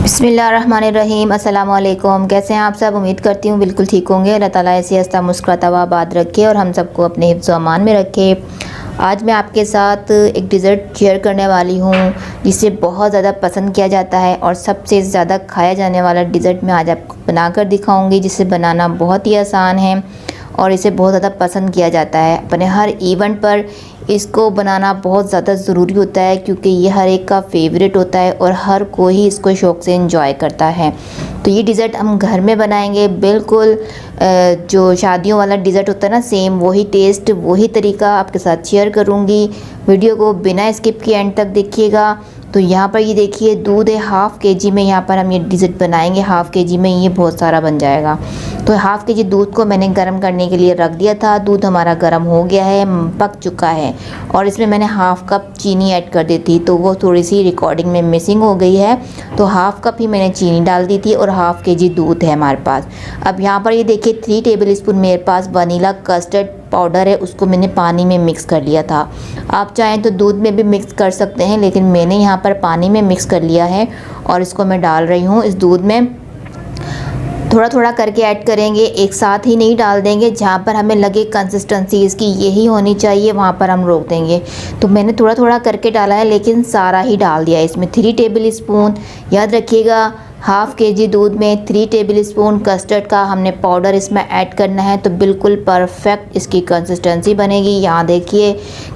बिस्मिल्लाहिर्रहमानिर्रहीम। अस्सलाम वालेकुम। कैसे हैं आप सब? उम्मीद करती हूँ बिल्कुल ठीक होंगे। अल्लाह ताला ऐसे हंसता मुस्कुराता हुआ आबाद रखे और हम सबको अपने हिफ्ज़ व अमान में रखे। आज मैं आपके साथ एक डिज़र्ट शेयर करने वाली हूँ जिसे बहुत ज़्यादा पसंद किया जाता है और सबसे ज़्यादा खाया जाने वाला डिज़र्ट मैं आज आपको बनाकर दिखाऊँगी, जिसे बनाना बहुत ही आसान है और इसे बहुत ज़्यादा पसंद किया जाता है। अपने हर इवेंट पर इसको बनाना बहुत ज़्यादा ज़रूरी होता है क्योंकि ये हर एक का फेवरेट होता है और हर कोई इसको शौक़ से एंजॉय करता है। तो ये डिज़र्ट हम घर में बनाएंगे, बिल्कुल जो शादियों वाला डिज़र्ट होता है ना, सेम वही टेस्ट वही तरीका आपके साथ शेयर करूँगी। वीडियो को बिना स्किप किए एंड तक देखिएगा। तो यहाँ पर ये देखिए दूध है हाफ़ के जी में। यहाँ पर हम ये डिज़र्ट बनाएंगे हाफ़ के जी में, ये बहुत सारा बन जाएगा। तो हाफ़ के जी दूध को मैंने गर्म करने के लिए रख दिया था। दूध हमारा गर्म हो गया है, पक चुका है और इसमें मैंने हाफ़ कप चीनी ऐड कर दी थी, तो वो थोड़ी सी रिकॉर्डिंग में मिसिंग हो गई है। तो हाफ़ कप ही मैंने चीनी डाल दी थी और हाफ़ के जी दूध है हमारे पास। अब यहाँ पर ये देखिए 3 टेबल स्पून मेरे पास वनीला कस्टर्ड पाउडर है, उसको मैंने पानी में मिक्स कर लिया था। आप चाहें तो दूध में भी मिक्स कर सकते हैं, लेकिन मैंने यहाँ पर पानी में मिक्स कर लिया है और इसको मैं डाल रही हूँ इस दूध में। थोड़ा थोड़ा करके ऐड करेंगे, एक साथ ही नहीं डाल देंगे। जहाँ पर हमें लगे कंसिस्टेंसी इसकी यही होनी चाहिए वहाँ पर हम रोक देंगे। तो मैंने थोड़ा थोड़ा करके डाला है, लेकिन सारा ही डाल दिया है इसमें। 3 टेबल स्पून, याद रखिएगा हाफ़ के जी दूध में 3 टेबल स्पून कस्टर्ड का हमने पाउडर इसमें ऐड करना है, तो बिल्कुल परफेक्ट इसकी कंसिस्टेंसी बनेगी। यहाँ देखिए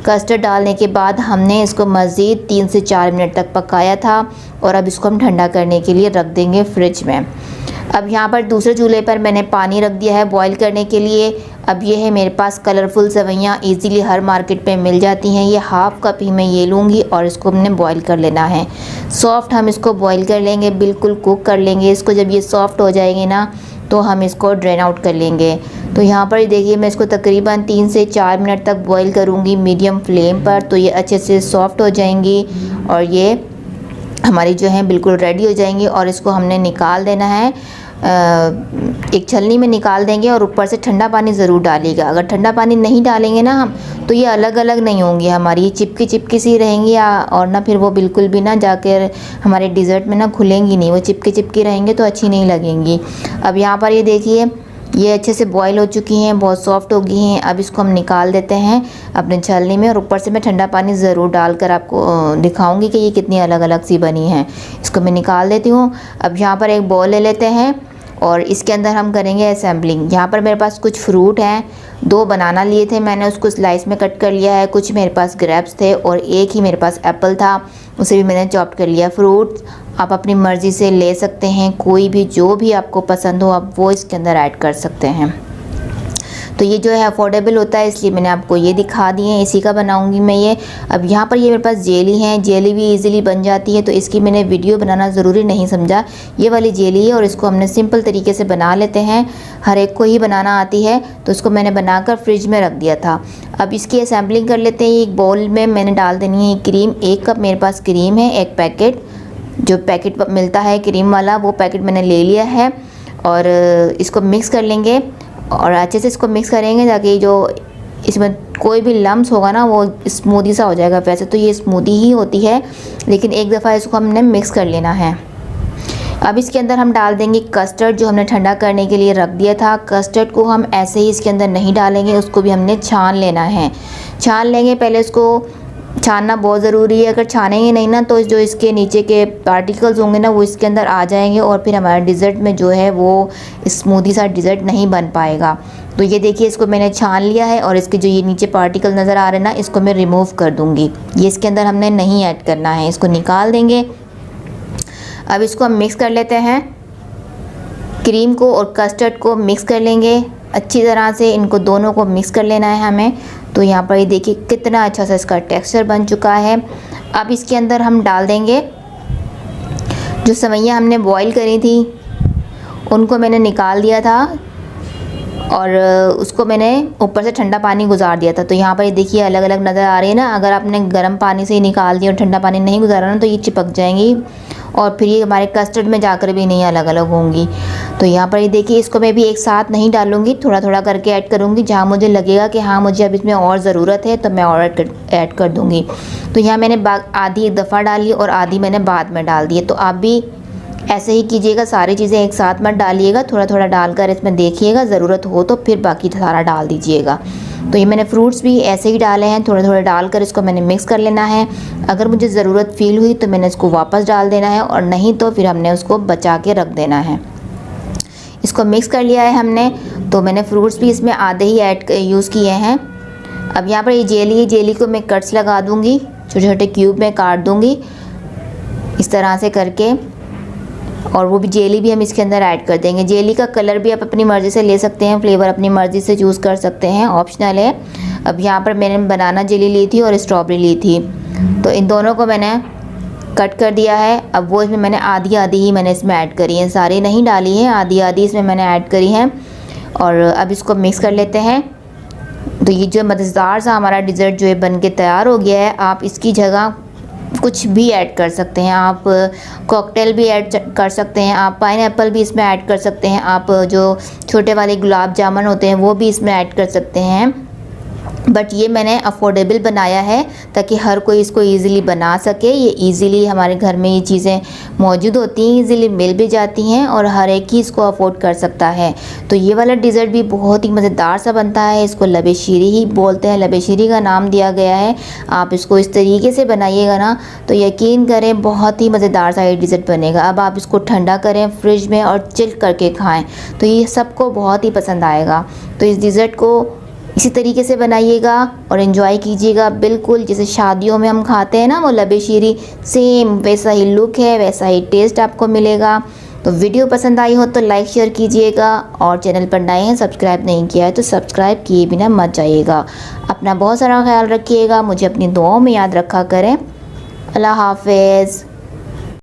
कस्टर्ड डालने के बाद हमने इसको मज़ीद 3 से 4 मिनट तक पकाया था और अब इसको हम ठंडा करने के लिए रख देंगे फ्रिज में। अब यहाँ पर दूसरे चूल्हे पर मैंने पानी रख दिया है बॉईल करने के लिए। अब ये है मेरे पास कलरफुल सेवइयाँ, इजीली हर मार्केट पे मिल जाती हैं। ये हाफ़ कप ही मैं ये लूँगी और इसको हमने बॉईल कर लेना है। सॉफ्ट हम इसको बॉईल कर लेंगे, बिल्कुल कुक कर लेंगे इसको। जब ये सॉफ्ट हो जाएंगे ना, तो हम इसको ड्रेन आउट कर लेंगे। तो यहाँ पर देखिए मैं इसको तकरीबन 3 से 4 मिनट तक बॉईल करूँगी मीडियम फ्लेम पर, तो ये अच्छे से सॉफ्ट हो जाएंगी और ये हमारी जो है बिल्कुल रेडी हो जाएंगी। और इसको हमने निकाल देना है, एक छलनी में निकाल देंगे और ऊपर से ठंडा पानी ज़रूर डालिएगा। अगर ठंडा पानी नहीं डालेंगे ना हम, तो ये अलग अलग नहीं होंगी हमारी, ये चिपकी चिपकी सी रहेंगी और ना फिर वो बिल्कुल भी ना जाकर हमारे डिज़र्ट में ना खुलेंगी नहीं, वो चिपकी चिपकी रहेंगे तो अच्छी नहीं लगेंगी। अब यहाँ पर ये देखिए ये अच्छे से बॉईल हो चुकी हैं, बहुत सॉफ्ट हो गई हैं। अब इसको हम निकाल देते हैं अपने छलनी में और ऊपर से मैं ठंडा पानी ज़रूर डालकर आपको दिखाऊंगी कि ये कितनी अलग अलग सी बनी हैं। इसको मैं निकाल देती हूँ। अब यहाँ पर एक बॉल ले लेते हैं और इसके अंदर हम करेंगे असेंबलिंग। यहाँ पर मेरे पास कुछ फ्रूट हैं, 2 बनाना लिए थे मैंने, उसको स्लाइस में कट कर लिया है। कुछ मेरे पास ग्रेप्स थे और एक ही मेरे पास एप्पल था, उसे भी मैंने चॉप कर लिया। फ्रूट आप अपनी मर्ज़ी से ले सकते हैं, कोई भी जो भी आपको पसंद हो आप वो इसके अंदर ऐड कर सकते हैं। तो ये जो है अफोर्डेबल होता है, इसलिए मैंने आपको ये दिखा दिए, इसी का बनाऊंगी मैं ये। अब यहाँ पर ये मेरे पास जेली है, जेली भी इजीली बन जाती है, तो इसकी मैंने वीडियो बनाना ज़रूरी नहीं समझा। ये वाली जेली है और इसको हमने सिंपल तरीके से बना लेते हैं, हर एक को ही बनाना आती है। तो इसको मैंने बनाकर फ्रिज में रख दिया था। अब इसकी असेंबलिंग कर लेते हैं। एक बाउल में मैंने डाल देनी है क्रीम, 1 कप मेरे पास क्रीम है, एक पैकेट जो पैकेट मिलता है क्रीम वाला, वो पैकेट मैंने ले लिया है और इसको मिक्स कर लेंगे और अच्छे से इसको मिक्स करेंगे ताकि जो इसमें कोई भी लम्स होगा ना वो स्मूदी सा हो जाएगा। वैसे तो ये स्मूदी ही होती है, लेकिन एक दफ़ा इसको हमने मिक्स कर लेना है। अब इसके अंदर हम डाल देंगे कस्टर्ड जो हमने ठंडा करने के लिए रख दिया था। कस्टर्ड को हम ऐसे ही इसके अंदर नहीं डालेंगे, उसको भी हमने छान लेना है। छान लेंगे, पहले उसको छानना बहुत ज़रूरी है। अगर छानेंगे नहीं ना, तो जो इसके नीचे के पार्टिकल्स होंगे ना वो इसके अंदर आ जाएंगे और फिर हमारा डिज़र्ट में जो है वो स्मूदी सा डिज़र्ट नहीं बन पाएगा। तो ये देखिए इसको मैंने छान लिया है और इसके जो ये नीचे पार्टिकल नज़र आ रहे हैं ना, इसको मैं रिमूव कर दूँगी। ये इसके अंदर हमने नहीं ऐड करना है, इसको निकाल देंगे। अब इसको हम मिक्स कर लेते हैं, क्रीम को और कस्टर्ड को मिक्स कर लेंगे अच्छी तरह से, इनको दोनों को मिक्स कर लेना है हमें। तो यहाँ पर ये देखिए कितना अच्छा सा इसका टेक्सचर बन चुका है। अब इसके अंदर हम डाल देंगे जो सेवइयाँ हमने बॉईल करी थी, उनको मैंने निकाल दिया था और उसको मैंने ऊपर से ठंडा पानी गुजार दिया था। तो यहाँ पर ये देखिए अलग अलग नज़र आ रही है ना। अगर आपने गर्म पानी से ही निकाल दिया और ठंडा पानी नहीं गुजारा ना, तो ये चिपक जाएंगी और फिर ये हमारे कस्टर्ड में जाकर भी नहीं अलग अलग होंगी। तो यहाँ पर ये देखिए इसको मैं भी एक साथ नहीं डालूँगी, थोड़ा थोड़ा करके ऐड करूँगी। जहाँ मुझे लगेगा कि हाँ मुझे अब इसमें और ज़रूरत है तो मैं और ऐड कर दूँगी। तो यहाँ मैंने आधी एक दफ़ा डाली और आधी मैंने बाद में डाल दी है। तो आप भी ऐसे ही कीजिएगा, सारी चीज़ें एक साथ मत डालिएगा, थोड़ा थोड़ा डालकर इसमें देखिएगा, ज़रूरत हो तो फिर बाकी सारा डाल दीजिएगा। तो ये मैंने फ्रूट्स भी ऐसे ही डाले हैं, थोड़े थोड़े डालकर इसको मैंने मिक्स कर लेना है। अगर मुझे ज़रूरत फ़ील हुई तो मैंने इसको वापस डाल देना है, और नहीं तो फिर हमने उसको बचा के रख देना है। इसको मिक्स कर लिया है हमने, तो मैंने फ्रूट्स भी इसमें आधे ही यूज़ किए हैं। अब यहाँ पर ये जेली को मैं कट्स लगा दूँगी, छोटे छोटे क्यूब में काट दूँगी इस तरह से करके, और वो भी जेली भी हम इसके अंदर ऐड कर देंगे। जेली का कलर भी आप अपनी मर्ज़ी से ले सकते हैं, फ्लेवर अपनी मर्ज़ी से चूज़ कर सकते हैं, ऑप्शनल है। अब यहाँ पर मैंने बनाना जेली ली थी और स्ट्रॉबेरी ली थी, तो इन दोनों को मैंने कट कर दिया है। अब वो इसमें मैंने आधी आधी ही मैंने इसमें ऐड करी है, सारी नहीं डाली है, आधी आधी इसमें मैंने ऐड करी है। और अब इसको मिक्स कर लेते हैं। तो ये जो मज़ेदार सा हमारा डिज़र्ट जो है बन के तैयार हो गया है। आप इसकी जगह कुछ भी ऐड कर सकते हैं, आप कॉकटेल भी ऐड कर सकते हैं, आप पाइनएप्पल भी इसमें ऐड कर सकते हैं, आप जो छोटे वाले गुलाब जामुन होते हैं वो भी इसमें ऐड कर सकते हैं। बट ये मैंने अफोर्डेबल बनाया है ताकि हर कोई इसको इजीली बना सके। ये इजीली हमारे घर में ये चीज़ें मौजूद होती हैं, इजीली मिल भी जाती हैं और हर एक ही इसको अफोर्ड कर सकता है। तो ये वाला डिज़र्ट भी बहुत ही मज़ेदार सा बनता है, इसको लबे शीरी ही बोलते हैं, लबे शीरी का नाम दिया गया है। आप इसको इस तरीके से बनाइएगा ना तो यकीन करें बहुत ही मज़ेदार सा ये डिज़र्ट बनेगा। अब आप इसको ठंडा करें फ्रिज में और चिल करके खाएँ तो ये सबको बहुत ही पसंद आएगा। तो इस डिज़र्ट को इसी तरीके से बनाइएगा और एंजॉय कीजिएगा, बिल्कुल जैसे शादियों में हम खाते हैं ना वो लबे शीरी, सेम वैसा ही लुक है, वैसा ही टेस्ट आपको मिलेगा। तो वीडियो पसंद आई हो तो लाइक शेयर कीजिएगा, और चैनल पर नए हैं सब्सक्राइब नहीं किया है तो सब्सक्राइब किए बिना मत जाइएगा। अपना बहुत सारा ख्याल रखिएगा, मुझे अपनी दुआओं में याद रखा करें। अल्लाह हाफ़िज़।